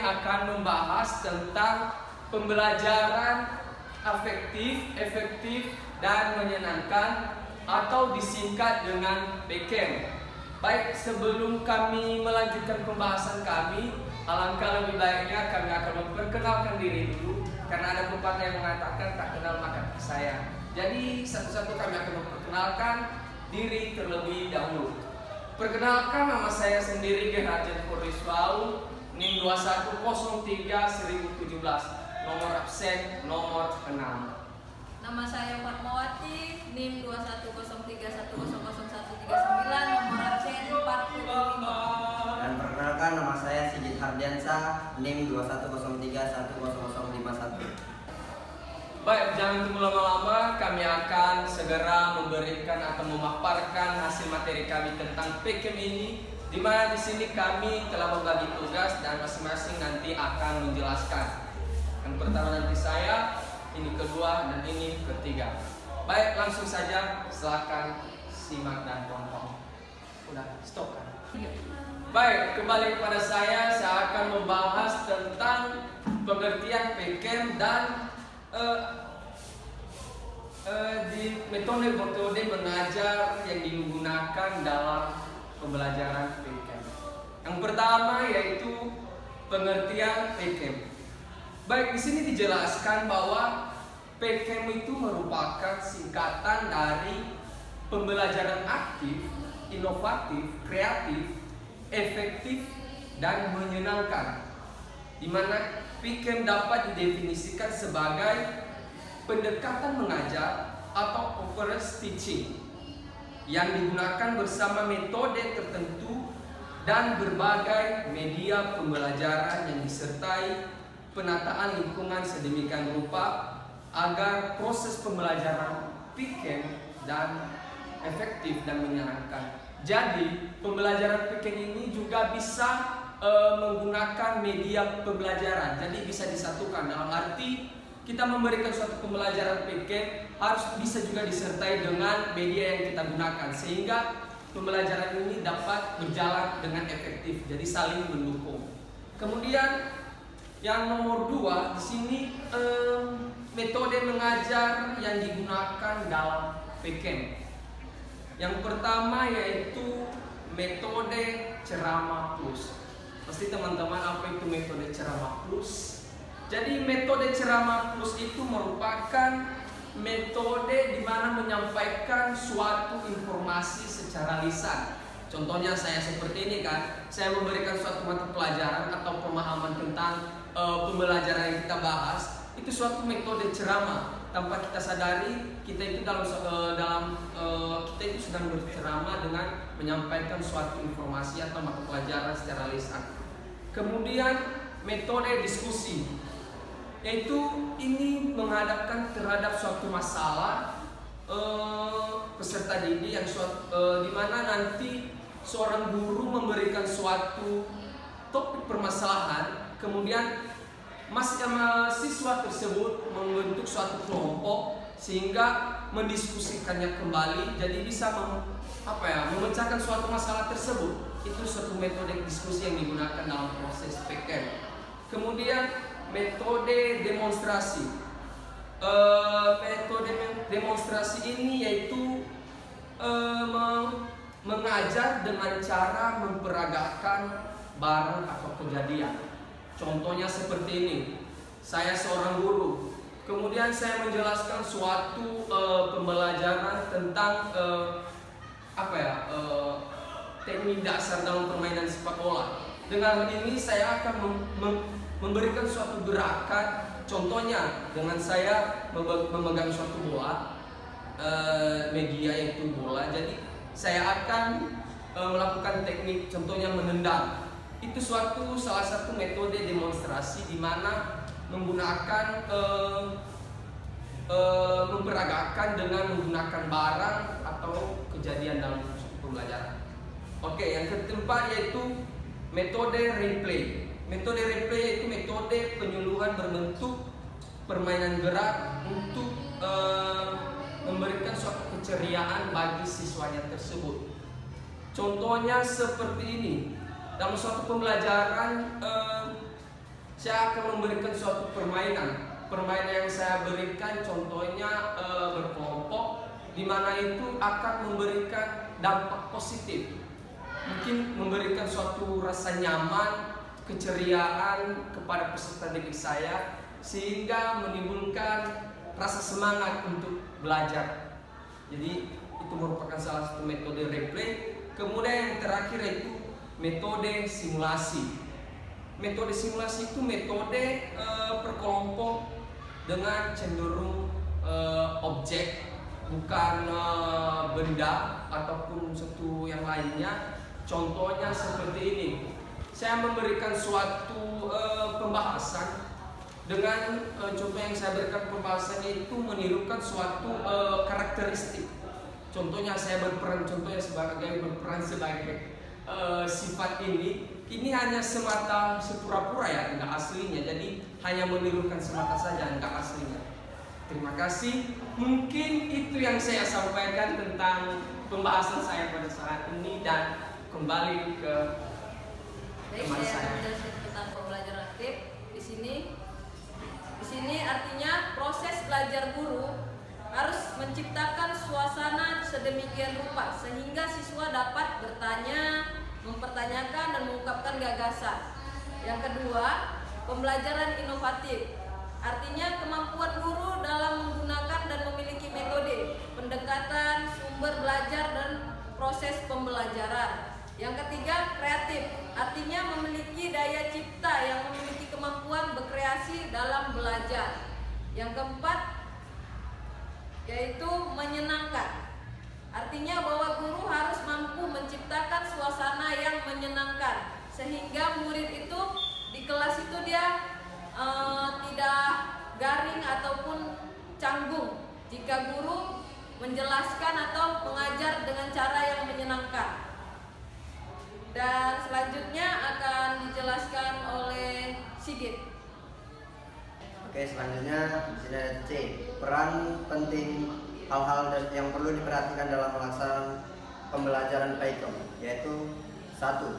akan membahas tentang pembelajaran afektif, efektif, dan menyenangkan atau disingkat dengan PKM. Baik, sebelum kami melanjutkan pembahasan kami, alangkah lebih baiknya kami akan memperkenalkan diri dulu, karena ada pepatah yang mengatakan tak kenal maka tak sayang. Jadi satu-satu kami akan memperkenalkan diri terlebih dahulu. Perkenalkan, nama saya sendiri Gerhard Foriswau, NIM 2103-1017, nomor absen nomor 6. Nama saya Fatmawati, NIM 2103100139, nomor absen 45. Dan perkenalkan, nama saya Sigit Hardiansa, NIM 2103100151. Baik, jangan tunggu lama-lama, kami akan segera memberikan atau memaparkan hasil materi kami tentang PKM ini, di mana di sini kami telah membagi tugas dan masing-masing nanti akan menjelaskan. Yang pertama nanti saya, ini kedua, dan ini ketiga. Baik, langsung saja, silakan simak dan tonton. Udah, stop kan? Baik, kembali kepada saya akan membahas tentang pengertian PKM dan di metode mengajar yang digunakan dalam pembelajaran PKM. Yang pertama yaitu pengertian PKM. Baik, di sini dijelaskan bahwa PKM itu merupakan singkatan dari pembelajaran aktif, inovatif, kreatif, efektif, dan menyenangkan, di mana PKM dapat didefinisikan sebagai pendekatan mengajar atau approach teaching yang digunakan bersama metode tertentu dan berbagai media pembelajaran yang disertai penataan lingkungan sedemikian rupa agar proses pembelajaran PKM dan efektif dan menyenangkan. Jadi, pembelajaran PKM ini juga bisa menggunakan media pembelajaran. Jadi bisa disatukan, dalam arti kita memberikan suatu pembelajaran PKM harus bisa juga disertai dengan media yang kita gunakan, sehingga pembelajaran ini dapat berjalan dengan efektif, jadi saling mendukung. Kemudian yang nomor 2 di sini metode mengajar yang digunakan dalam PKM. Yang pertama yaitu metode ceramah plus. Pasti teman-teman, apa itu metode ceramah plus? Jadi metode ceramah plus itu merupakan metode di mana menyampaikan suatu informasi secara lisan. Contohnya saya seperti ini kan, saya memberikan suatu mata pelajaran atau pemahaman tentang pembelajaran yang kita bahas, itu suatu metode ceramah. Tanpa kita sadari, kita itu kita itu sedang berceramah dengan menyampaikan suatu informasi atau mata pelajaran secara lisan. Kemudian metode diskusi, yaitu ini menghadapkan terhadap suatu masalah peserta didik yang di mana nanti seorang guru memberikan suatu topik permasalahan, kemudian mahasiswa tersebut membentuk suatu kelompok sehingga mendiskusikannya kembali, jadi bisa memecahkan suatu masalah tersebut. Itu suatu metode diskusi yang digunakan dalam proses PKM. Kemudian metode demonstrasi. Metode demonstrasi ini yaitu mengajar dengan cara memperagakan barang atau kejadian. Contohnya seperti ini, saya seorang guru, kemudian saya menjelaskan suatu pembelajaran tentang teknik dasar dalam permainan sepak bola. Dengan ini saya akan memberikan suatu gerakan, contohnya dengan saya memegang suatu bola, media yaitu bola. Jadi saya akan melakukan teknik, contohnya menendang. Itu salah satu metode demonstrasi di mana menggunakan memperagakan dengan menggunakan barang atau kejadian dalam pembelajaran. Oke, yang keempat yaitu metode replay. Metode replay yaitu metode penyuluhan berbentuk permainan gerak untuk memberikan suatu keceriaan bagi siswanya tersebut. Contohnya seperti ini, dalam suatu pembelajaran saya akan memberikan suatu permainan. Permainan yang saya berikan contohnya berkelompok, di mana itu akan memberikan dampak positif. Mungkin memberikan suatu rasa nyaman, keceriaan kepada peserta didik saya, sehingga menimbulkan rasa semangat untuk belajar. Jadi itu merupakan salah satu metode replay. Kemudian yang terakhir yaitu metode simulasi. Metode simulasi itu metode perkelompok dengan cenderung objek, bukan benda ataupun sesuatu yang lainnya. Contohnya seperti ini. Saya memberikan suatu pembahasan dengan contoh yang saya berikan pembahasannya itu menirukan suatu karakteristik. Contohnya saya berperan sebagai sifat ini hanya semata sepura-pura ya, enggak aslinya. Jadi hanya menirukan semata saja, enggak aslinya. Terima kasih. Mungkin itu yang saya sampaikan tentang pembahasan saya pada saat ini, dan kembali ke Baik, teman saya saya. menjelaskan tentang pembelajaran aktif. Di sini artinya proses belajar guru harus menciptakan suasana sedemikian rupa sehingga siswa dapat bertanya, mempertanyakan dan mengungkapkan gagasan. Yang kedua, pembelajaran inovatif. Artinya kemampuan guru dalam menggunakan dan memiliki metode, pendekatan, sumber belajar dan proses pembelajaran. Yang ketiga, kreatif. Artinya memiliki daya cipta yang memiliki kemampuan berkreasi dalam belajar. Yang keempat, yaitu menyenangkan. Artinya bahwa guru harus mampu menciptakan suasana yang menyenangkan sehingga murid itu di kelas itu dia tidak garing ataupun canggung jika guru menjelaskan atau mengajar dengan cara yang menyenangkan. Dan selanjutnya akan dijelaskan oleh Sigit. Oke, selanjutnya di sini ada C. Peran penting hal-hal yang perlu diperhatikan dalam pelaksanaan pembelajaran PAIKEM, yaitu 1.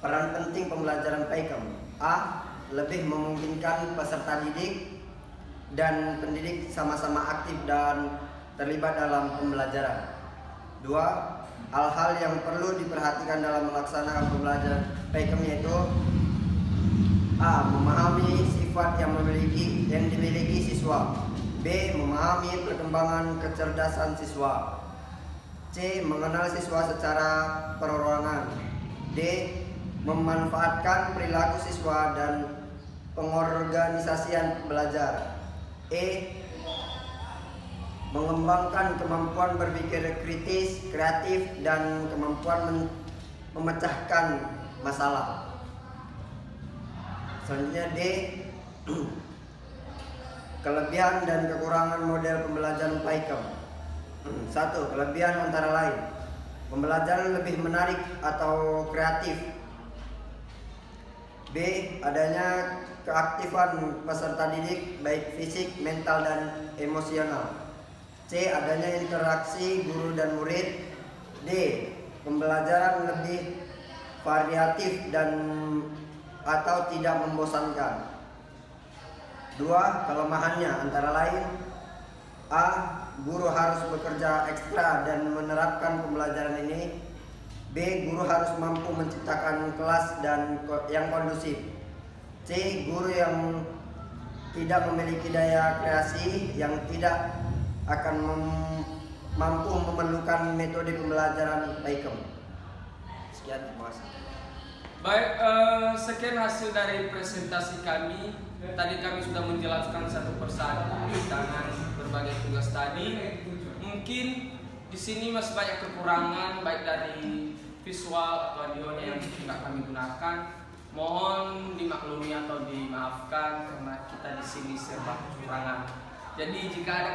Peran penting pembelajaran PAIKEM. A. Lebih memungkinkan peserta didik dan pendidik sama-sama aktif dan terlibat dalam pembelajaran. 2. Hal-hal yang perlu diperhatikan dalam melaksanakan pembelajaran PAIKEM yaitu A. Memahami sifat yang dimiliki siswa. B. Memahami perkembangan kecerdasan siswa. C. Mengenal siswa secara perorangan. D. Memanfaatkan perilaku siswa dan pengorganisasian belajar. E. Mengembangkan kemampuan berpikir kritis, kreatif, dan kemampuan memecahkan masalah. Selanjutnya D. Kelebihan dan kekurangan model pembelajaran PAIKEM. 1. Kelebihan antara lain: pembelajaran lebih menarik atau kreatif. B. Adanya keaktifan peserta didik baik fisik, mental, dan emosional. C. Adanya interaksi guru dan murid. D. Pembelajaran lebih variatif dan atau tidak membosankan. 2. Kelemahannya antara lain: A. Guru harus bekerja ekstra dan menerapkan pembelajaran ini. B. Guru harus mampu menciptakan kelas yang kondusif. C. Guru yang tidak memiliki daya kreasi yang tidak akan mampu memerlukan metode pembelajaran PAIKEM. Sekian, terima kasih. Baik, sekian hasil dari presentasi kami. Tadi kami sudah menjelaskan satu persatu dengan berbagai tugas tadi. Mungkin di sini masih banyak kekurangan baik dari visual atau audionya yang tidak kami gunakan. Mohon dimaklumi atau dimaafkan karena kita di sini serba kekurangan. Jadi jika ada